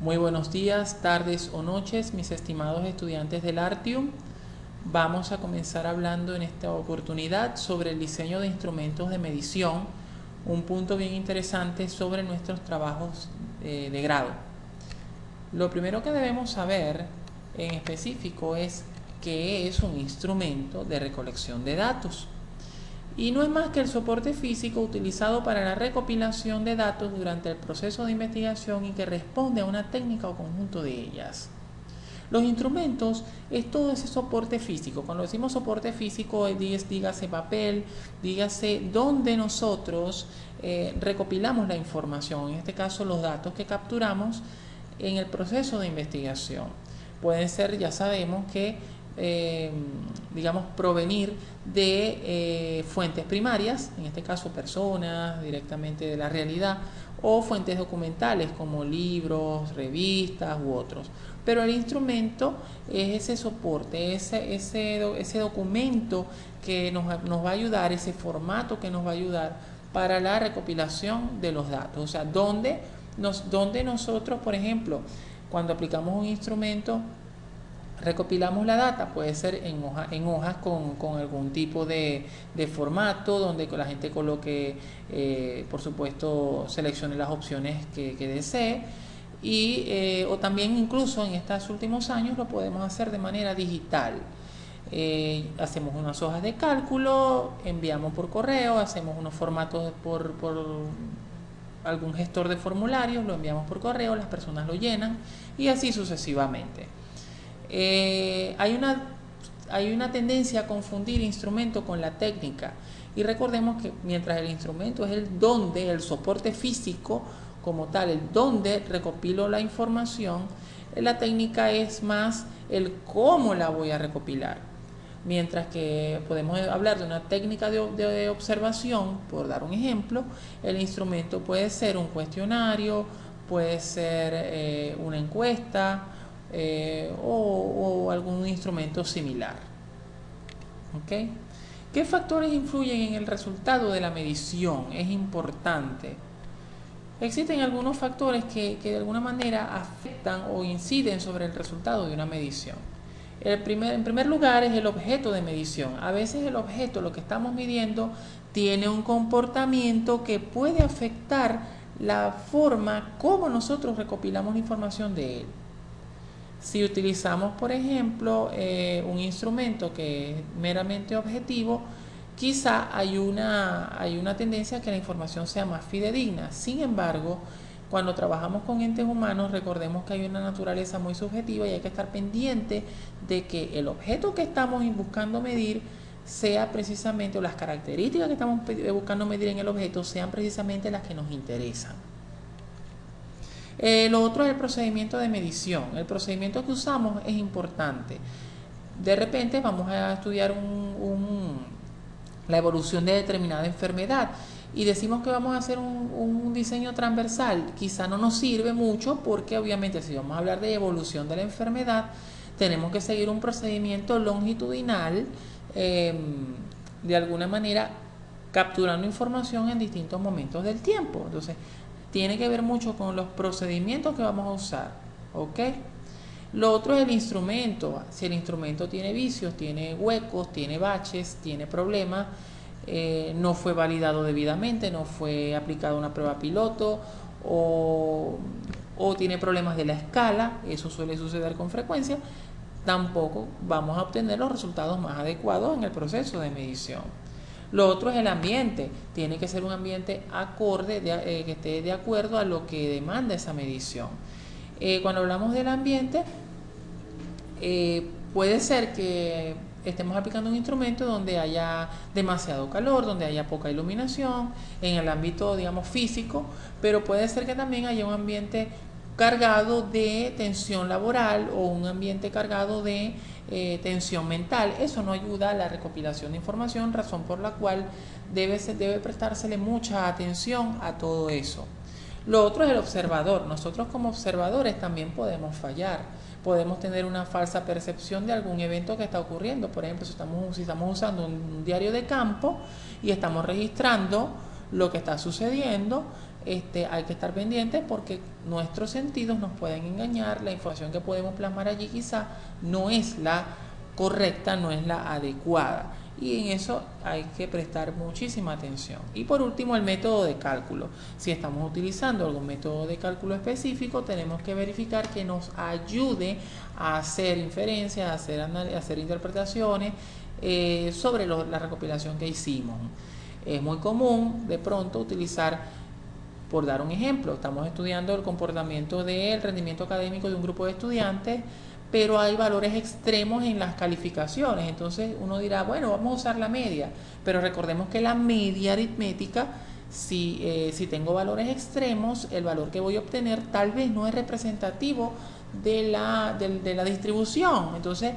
Muy buenos días, tardes o noches, mis estimados estudiantes del Artium. Vamos a comenzar hablando en esta oportunidad sobre el diseño de instrumentos de medición, un punto bien interesante sobre nuestros trabajos de grado. Lo primero que debemos saber en específico es qué es un instrumento de recolección de datos. Y no es más que el soporte físico utilizado para la recopilación de datos durante el proceso de investigación y que responde a una técnica o conjunto de ellas. Los instrumentos es todo ese soporte físico. Cuando decimos soporte físico, dígase papel, dígase donde nosotros recopilamos la información, en este caso los datos que capturamos en el proceso de investigación. Pueden ser, ya sabemos que digamos, provenir de fuentes primarias, en este caso personas, directamente de la realidad, o fuentes documentales como libros, revistas u otros. Pero el instrumento es ese soporte, ese documento que nos va a ayudar, ese formato que nos va a ayudar para la recopilación de los datos. O sea, donde nosotros, por ejemplo, cuando aplicamos un instrumento, recopilamos la data, puede ser en hojas con algún tipo de formato, donde la gente coloque, por supuesto, seleccione las opciones que desee, o también incluso en estos últimos años lo podemos hacer de manera digital. Hacemos unas hojas de cálculo, enviamos por correo, hacemos unos formatos por algún gestor de formularios, lo enviamos por correo, las personas lo llenan y así sucesivamente. Hay una tendencia a confundir instrumento con la técnica, y recordemos que mientras el instrumento es el soporte físico como tal, el donde recopilo la información, la técnica es más el cómo la voy a recopilar. Mientras que podemos hablar de una técnica de observación, por dar un ejemplo, el instrumento puede ser un cuestionario, puede ser una encuesta, o algún instrumento similar. ¿Okay? ¿Qué factores influyen en el resultado de la medición? Es importante. Existen algunos factores que de alguna manera afectan o inciden sobre el resultado de una medición. En primer lugar es el objeto de medición. A veces el objeto, lo que estamos midiendo, tiene un comportamiento que puede afectar la forma como nosotros recopilamos la información de él. Si utilizamos, por ejemplo, un instrumento que es meramente objetivo, quizá hay una tendencia a que la información sea más fidedigna. Sin embargo, cuando trabajamos con entes humanos, recordemos que hay una naturaleza muy subjetiva y hay que estar pendiente de que el objeto que estamos buscando medir sea precisamente, o las características que estamos buscando medir en el objeto sean precisamente las que nos interesan. Lo otro es el procedimiento de medición. El procedimiento que usamos es importante. De repente vamos a estudiar la evolución de determinada enfermedad y decimos que vamos a hacer un diseño transversal. Quizá no nos sirve mucho porque obviamente si vamos a hablar de evolución de la enfermedad, tenemos que seguir un procedimiento longitudinal, de alguna manera capturando información en distintos momentos del tiempo. Entonces, tiene que ver mucho con los procedimientos que vamos a usar, ¿ok? Lo otro es el instrumento. Si el instrumento tiene vicios, tiene huecos, tiene baches, tiene problemas, no fue validado debidamente, no fue aplicada una prueba piloto, o tiene problemas de la escala, eso suele suceder con frecuencia, tampoco vamos a obtener los resultados más adecuados en el proceso de medición. Lo otro es el ambiente. Tiene que ser un ambiente acorde, que esté de acuerdo a lo que demanda esa medición. Cuando hablamos del ambiente, puede ser que estemos aplicando un instrumento donde haya demasiado calor, donde haya poca iluminación, en el ámbito, digamos, físico, pero puede ser que también haya un ambiente cargado de tensión laboral o un ambiente cargado de tensión mental. Eso no ayuda a la recopilación de información, razón por la cual debe prestársele mucha atención a todo eso. Lo otro es el observador. Nosotros como observadores también podemos fallar. Podemos tener una falsa percepción de algún evento que está ocurriendo. Por ejemplo, si estamos usando un diario de campo y estamos registrando lo que está sucediendo, hay que estar pendientes porque nuestros sentidos nos pueden engañar, la información que podemos plasmar allí quizá no es la correcta, no es la adecuada. Y en eso hay que prestar muchísima atención. Y por último, el método de cálculo. Si estamos utilizando algún método de cálculo específico, tenemos que verificar que nos ayude a hacer inferencias, a hacer interpretaciones sobre la recopilación que hicimos. Es muy común de pronto utilizar, por dar un ejemplo, estamos estudiando el comportamiento del rendimiento académico de un grupo de estudiantes, pero hay valores extremos en las calificaciones. Entonces uno dirá, bueno, vamos a usar la media, pero recordemos que la media aritmética, si tengo valores extremos, el valor que voy a obtener tal vez no es representativo de la distribución. Entonces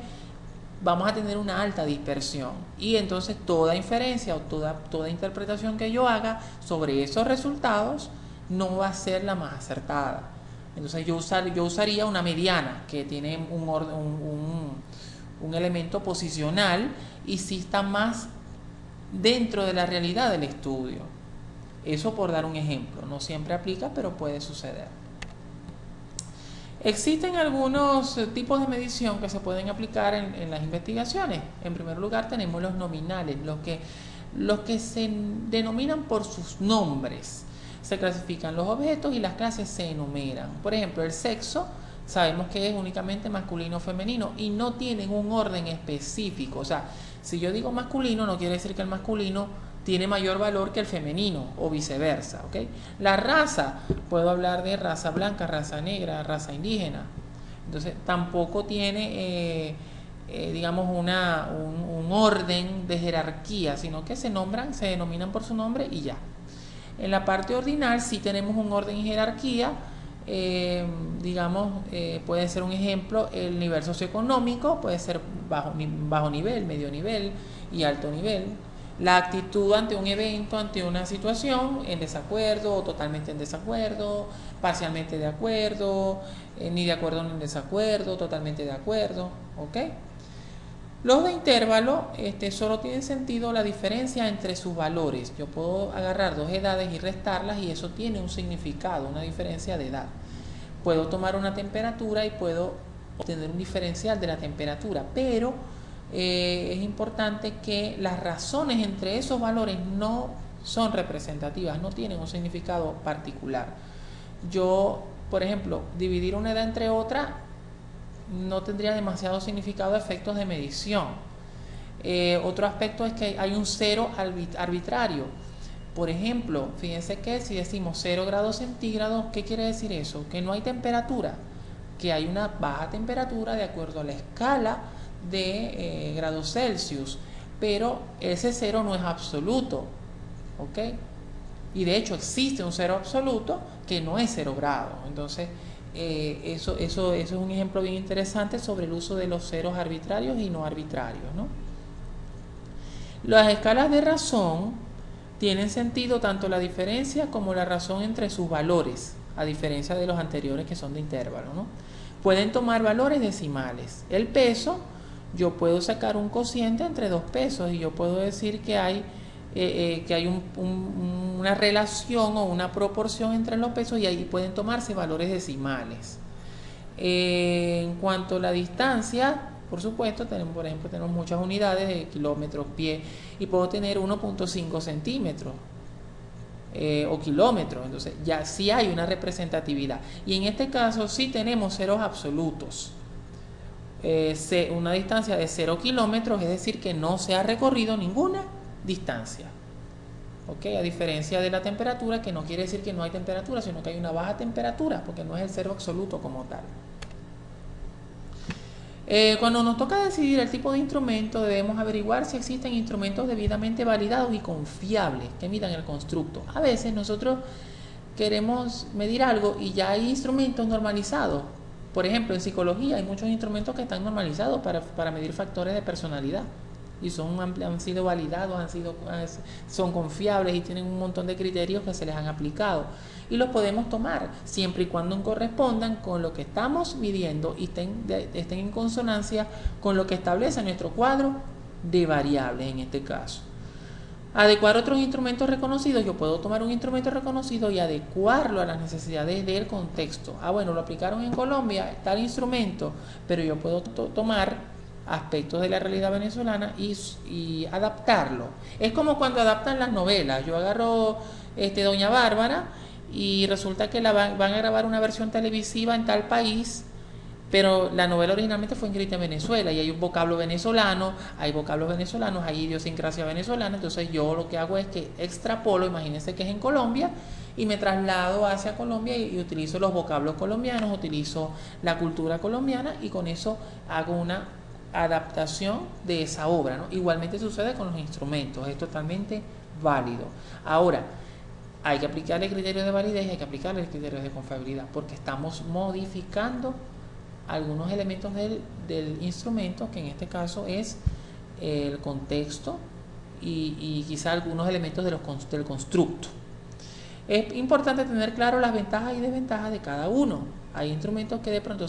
vamos a tener una alta dispersión y entonces toda inferencia o toda interpretación que yo haga sobre esos resultados no va a ser la más acertada. Entonces yo usaría una mediana que tiene un elemento posicional y sí está más dentro de la realidad del estudio. Eso por dar un ejemplo, no siempre aplica, pero puede suceder. Existen algunos tipos de medición que se pueden aplicar en las investigaciones. En primer lugar tenemos los nominales, los que se denominan por sus nombres. Se clasifican los objetos y las clases se enumeran. Por ejemplo, el sexo, sabemos que es únicamente masculino o femenino y no tienen un orden específico. O sea, si yo digo masculino, no quiere decir que el masculino tiene mayor valor que el femenino o viceversa, ¿ok? La raza, puedo hablar de raza blanca, raza negra, raza indígena. Entonces, tampoco tiene, digamos, un orden de jerarquía, sino que se denominan por su nombre y ya. En la parte ordinal sí tenemos un orden y jerarquía, digamos, puede ser un ejemplo, el nivel socioeconómico puede ser bajo nivel, medio nivel y alto nivel. La actitud ante un evento, ante una situación, en desacuerdo o totalmente en desacuerdo, parcialmente de acuerdo, ni de acuerdo ni en desacuerdo, totalmente de acuerdo, ¿ok? Los de intervalo solo tienen sentido la diferencia entre sus valores. Yo puedo agarrar dos edades y restarlas y eso tiene un significado, una diferencia de edad. Puedo tomar una temperatura y puedo obtener un diferencial de la temperatura, pero es importante que las razones entre esos valores no son representativas, no tienen un significado particular. Yo, por ejemplo, dividir una edad entre otra no tendría demasiado significado a efectos de medición. Otro aspecto es que hay un cero arbitrario. Por ejemplo, fíjense que si decimos 0 grados centígrados, ¿qué quiere decir eso? Que no hay temperatura, que hay una baja temperatura de acuerdo a la escala de grados Celsius, pero ese cero no es absoluto, ¿ok? Y de hecho existe un cero absoluto que no es 0 grados. Entonces eso es un ejemplo bien interesante sobre el uso de los ceros arbitrarios y no arbitrarios, ¿no? Las escalas de razón tienen sentido tanto la diferencia como la razón entre sus valores, a diferencia de los anteriores que son de intervalo, ¿no? Pueden tomar valores decimales. El peso, yo puedo sacar un cociente entre dos pesos y yo puedo decir que hay una relación o una proporción entre los pesos y ahí pueden tomarse valores decimales. En cuanto a la distancia, por supuesto, por ejemplo, tenemos muchas unidades de kilómetros, pie, y puedo tener 1.5 centímetros o kilómetros. Entonces ya sí hay una representatividad y en este caso sí tenemos ceros absolutos. Una distancia de 0 kilómetros, es decir que no se ha recorrido ninguna distancia, ¿ok? A diferencia de la temperatura, que no quiere decir que no hay temperatura, sino que hay una baja temperatura, porque no es el cero absoluto como tal. Cuando nos toca decidir el tipo de instrumento, debemos averiguar si existen instrumentos debidamente validados y confiables que midan el constructo. A veces nosotros queremos medir algo y ya hay instrumentos normalizados. Por ejemplo, en psicología hay muchos instrumentos que están normalizados para medir factores de personalidad y han sido validados, son confiables y tienen un montón de criterios que se les han aplicado y los podemos tomar siempre y cuando correspondan con lo que estamos midiendo y estén en consonancia con lo que establece nuestro cuadro de variables en este caso. Adecuar otros instrumentos reconocidos. Yo puedo tomar un instrumento reconocido y adecuarlo a las necesidades del contexto. Bueno, lo aplicaron en Colombia, tal instrumento, pero yo puedo tomar aspectos de la realidad venezolana y adaptarlo. Es como cuando adaptan las novelas. Yo agarro Doña Bárbara y resulta que van a grabar una versión televisiva en tal país, pero la novela originalmente fue escrita en Venezuela y hay un vocablo venezolano, hay vocablos venezolanos, hay idiosincrasia venezolana. Entonces yo lo que hago es que extrapolo, imagínense que es en Colombia, y me traslado hacia Colombia y utilizo los vocablos colombianos, utilizo la cultura colombiana y con eso hago una adaptación de esa obra, ¿no? Igualmente sucede con los instrumentos, es totalmente válido. Ahora, hay que aplicarle criterios de validez y hay que aplicarle criterios de confiabilidad, porque estamos modificando algunos elementos del instrumento, que en este caso es el contexto y quizá algunos elementos del constructo. Es importante tener claro las ventajas y desventajas de cada uno. Hay instrumentos que de pronto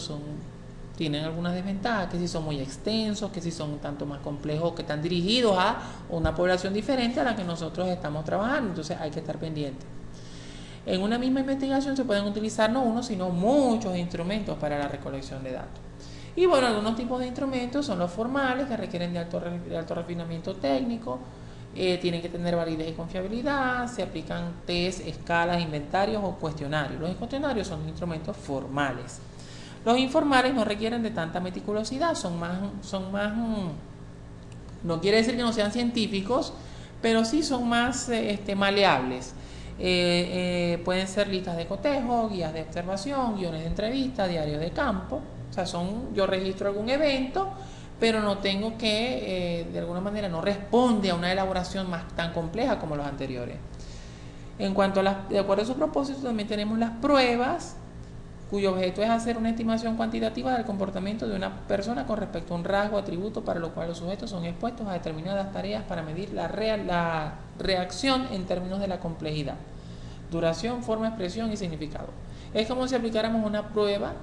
tienen algunas desventajas, que si son muy extensos, que si son un tanto más complejos, que están dirigidos a una población diferente a la que nosotros estamos trabajando. Entonces hay que estar pendiente. En una misma investigación se pueden utilizar no uno, sino muchos instrumentos para la recolección de datos. Y bueno, algunos tipos de instrumentos son los formales, que requieren de alto refinamiento técnico, tienen que tener validez y confiabilidad, se aplican test, escalas, inventarios o cuestionarios. Los cuestionarios son instrumentos formales. Los informales no requieren de tanta meticulosidad, son más no quiere decir que no sean científicos, pero sí son más maleables. Pueden ser listas de cotejo, guías de observación, guiones de entrevista, diarios de campo. O sea, yo registro algún evento, pero no tengo que, de alguna manera, no responde a una elaboración tan compleja como los anteriores. En cuanto de acuerdo a su propósito, también tenemos las pruebas, cuyo objeto es hacer una estimación cuantitativa del comportamiento de una persona con respecto a un rasgo o atributo para lo cual los sujetos son expuestos a determinadas tareas para medir la reacción en términos de la complejidad, duración, forma, expresión y significado. Es como si aplicáramos una prueba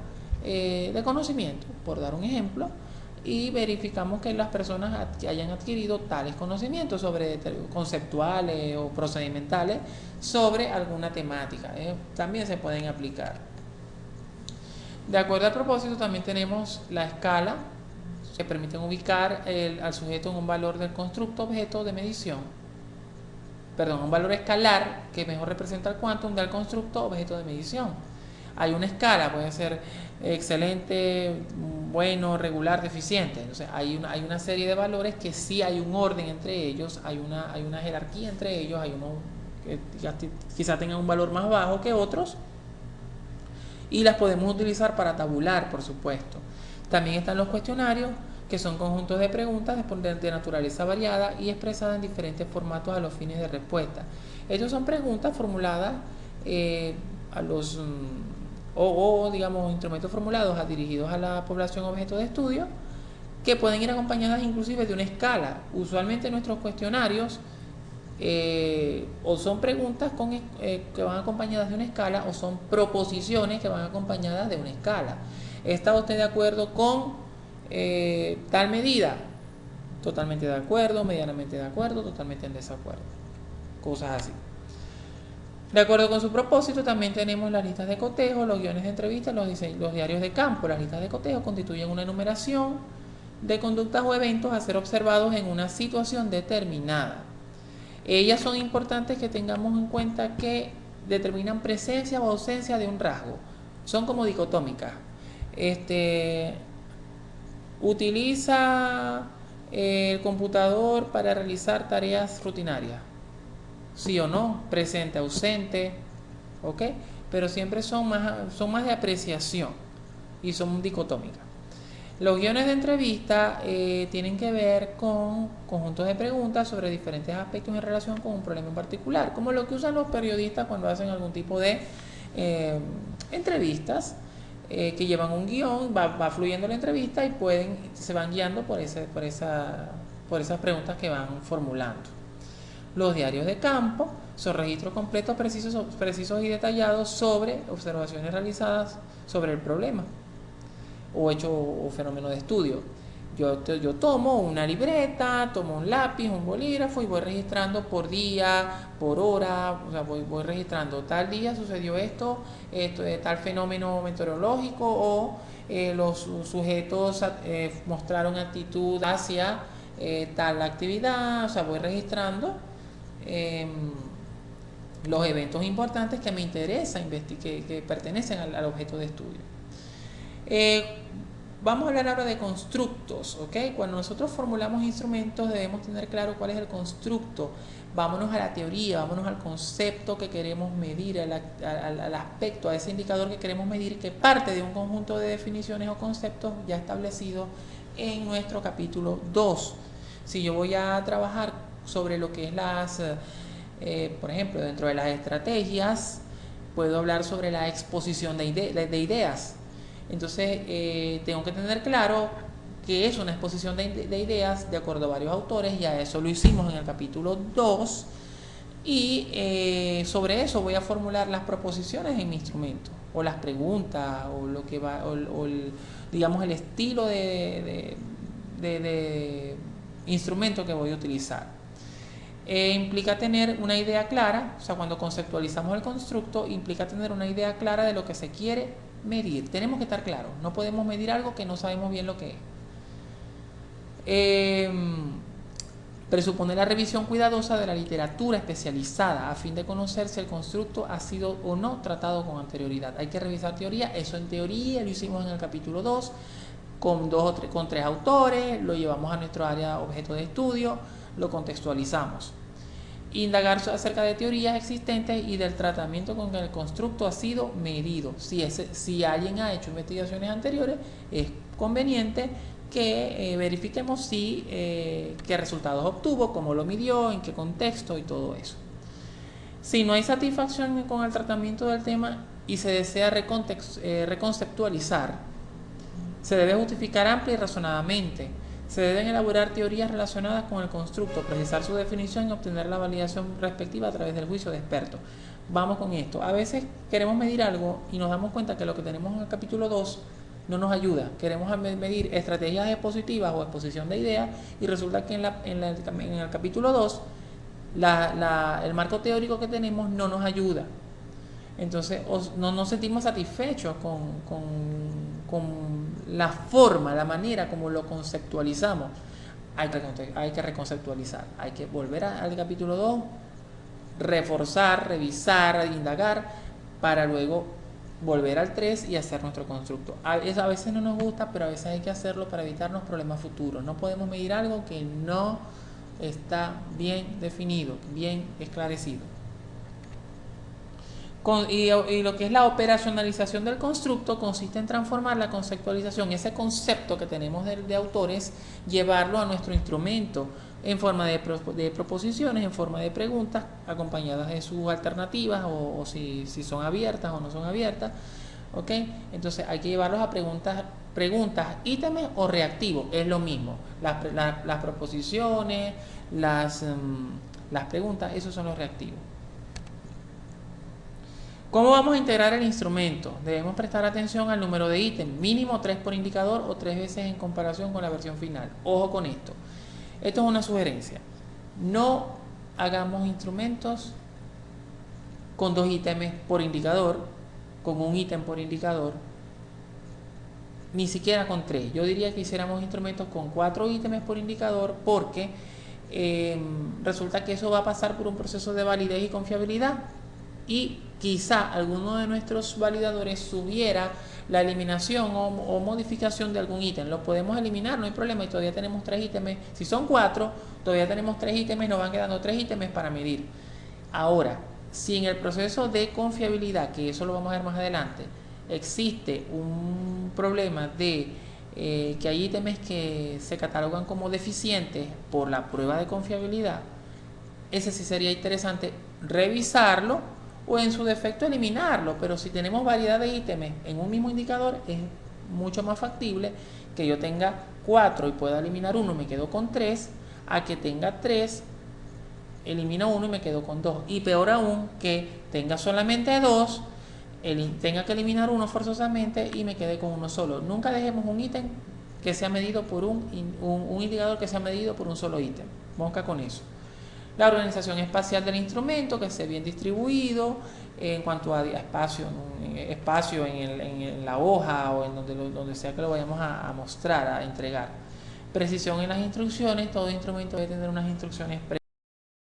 de conocimiento, por dar un ejemplo, y verificamos que las personas que hayan adquirido tales conocimientos conceptuales o procedimentales sobre alguna temática. También se pueden aplicar. De acuerdo al propósito, también tenemos la escala, que permiten ubicar al sujeto en un valor del constructo objeto de medición. Un valor escalar que mejor representa el quantum del constructo objeto de medición. Hay una escala, puede ser excelente, bueno, regular, deficiente. Entonces hay una serie de valores que sí hay un orden entre ellos, hay una jerarquía entre ellos, hay unos que quizá tengan un valor más bajo que otros, y las podemos utilizar para tabular, por supuesto. También están los cuestionarios, que son conjuntos de preguntas de naturaleza variada y expresadas en diferentes formatos a los fines de respuesta. Estos son preguntas formuladas a los digamos instrumentos formulados dirigidos a la población objeto de estudio, que pueden ir acompañadas inclusive de una escala. Usualmente nuestros cuestionarios o son preguntas que van acompañadas de una escala, o son proposiciones que van acompañadas de una escala. ¿Está usted de acuerdo con tal medida? Totalmente de acuerdo, medianamente de acuerdo, totalmente en desacuerdo. Cosas así. De acuerdo con su propósito, también tenemos las listas de cotejo, los guiones de entrevista, los diarios de campo. Las listas de cotejo constituyen una enumeración de conductas o eventos a ser observados en una situación determinada. Ellas son importantes que tengamos en cuenta que determinan presencia o ausencia de un rasgo. Son como dicotómicas. Utiliza el computador para realizar tareas rutinarias. Sí o no, presente, ausente, ¿ok? Pero siempre son más de apreciación y son dicotómicas. Los guiones de entrevista tienen que ver con conjuntos de preguntas sobre diferentes aspectos en relación con un problema en particular, como lo que usan los periodistas cuando hacen algún tipo de entrevistas, que llevan un guión, va fluyendo la entrevista y se van guiando por esas preguntas que van formulando. Los diarios de campo son registros completos, precisos y detallados sobre observaciones realizadas sobre el problema o hecho o fenómeno de estudio. Yo tomo una libreta, tomo un lápiz, un bolígrafo y voy registrando por día, por hora, o sea, voy registrando tal día sucedió esto de tal fenómeno meteorológico o los sujetos mostraron actitud hacia tal actividad, o sea, voy registrando eh, los eventos importantes que me interesa, que pertenecen al objeto de estudio. Vamos a hablar ahora de constructos, ¿ok? Cuando nosotros formulamos instrumentos debemos tener claro cuál es el constructo. Vámonos a la teoría, vámonos al concepto que queremos medir, al aspecto, a ese indicador que queremos medir, que parte de un conjunto de definiciones o conceptos ya establecidos en nuestro capítulo 2. Si yo voy a trabajar sobre lo que es por ejemplo, dentro de las estrategias, puedo hablar sobre la exposición de ideas. Entonces, tengo que tener claro que es una exposición de ideas de acuerdo a varios autores, ya eso lo hicimos en el capítulo 2, y sobre eso voy a formular las proposiciones en mi instrumento, o las preguntas, o lo que va, digamos el estilo de instrumento que voy a utilizar. Implica tener una idea clara, o sea, cuando conceptualizamos el constructo, implica tener una idea clara de lo que se quiere medir. Tenemos que estar claros, no podemos medir algo que no sabemos bien lo que es. Presupone la revisión cuidadosa de la literatura especializada a fin de conocer si el constructo ha sido o no tratado con anterioridad. Hay que revisar teoría, eso en teoría lo hicimos en el capítulo 2, con 3 autores, lo llevamos a nuestro área objeto de estudio, lo contextualizamos. Indagar acerca de teorías existentes y del tratamiento con que el constructo ha sido medido. Si alguien ha hecho investigaciones anteriores, es conveniente que verifiquemos qué resultados obtuvo, cómo lo midió, en qué contexto y todo eso. Si no hay satisfacción con el tratamiento del tema y se desea reconceptualizar, se debe justificar amplia y razonadamente. Se deben elaborar teorías relacionadas con el constructo, precisar su definición y obtener la validación respectiva a través del juicio de expertos. Vamos con esto. A veces queremos medir algo y nos damos cuenta que lo que tenemos en el capítulo 2 no nos ayuda. Queremos medir estrategias expositivas o exposición de ideas y resulta que en el capítulo 2 el marco teórico que tenemos no nos ayuda. Entonces no nos sentimos satisfechos con la forma, la manera como lo conceptualizamos. Hay que reconceptualizar, hay que volver al capítulo 2, reforzar, revisar, indagar, para luego volver al 3 y hacer nuestro constructo. A veces no nos gusta, pero a veces hay que hacerlo para evitarnos problemas futuros. No podemos medir algo que no está bien definido, bien esclarecido. Y lo que es la operacionalización del constructo consiste en transformar la conceptualización, ese concepto que tenemos de autores, llevarlo a nuestro instrumento en forma de proposiciones, en forma de preguntas, acompañadas de sus alternativas o si son abiertas o no son abiertas. ¿Ok? Entonces hay que llevarlos a preguntas, ítems o reactivos, es lo mismo. Las proposiciones, las preguntas, esos son los reactivos. ¿Cómo vamos a integrar el instrumento? Debemos prestar atención al número de ítems, mínimo 3 por indicador o 3 veces en comparación con la versión final. Ojo con esto. Esto es una sugerencia. No hagamos instrumentos con 2 ítems por indicador, con 1 ítem por indicador, ni siquiera con 3. Yo diría que hiciéramos instrumentos con 4 ítems por indicador porque resulta que eso va a pasar por un proceso de validez y confiabilidad. Y quizá alguno de nuestros validadores subiera la eliminación o modificación de algún ítem. Lo podemos eliminar, no hay problema, y todavía tenemos 3 ítems. Si son 4, todavía tenemos 3 ítems, nos van quedando 3 ítems para medir. Ahora, si en el proceso de confiabilidad, que eso lo vamos a ver más adelante, existe un problema de que hay ítems que se catalogan como deficientes por la prueba de confiabilidad, ese sí sería interesante revisarlo o en su defecto eliminarlo. Pero si tenemos variedad de ítems en un mismo indicador, es mucho más factible que yo tenga 4 y pueda eliminar 1, me quedo con 3, a que tenga 3, elimino 1 y me quedo con 2. Y peor aún, que tenga solamente 2, tenga que eliminar 1 forzosamente y me quede con 1 solo. Nunca dejemos un ítem que sea medido por un indicador que sea medido por un solo ítem. Mosca con eso. La organización espacial del instrumento, que esté bien distribuido en cuanto a espacio en la hoja o en donde sea que lo vayamos a mostrar, a entregar. Precisión en las instrucciones, todo instrumento debe tener unas instrucciones precisas.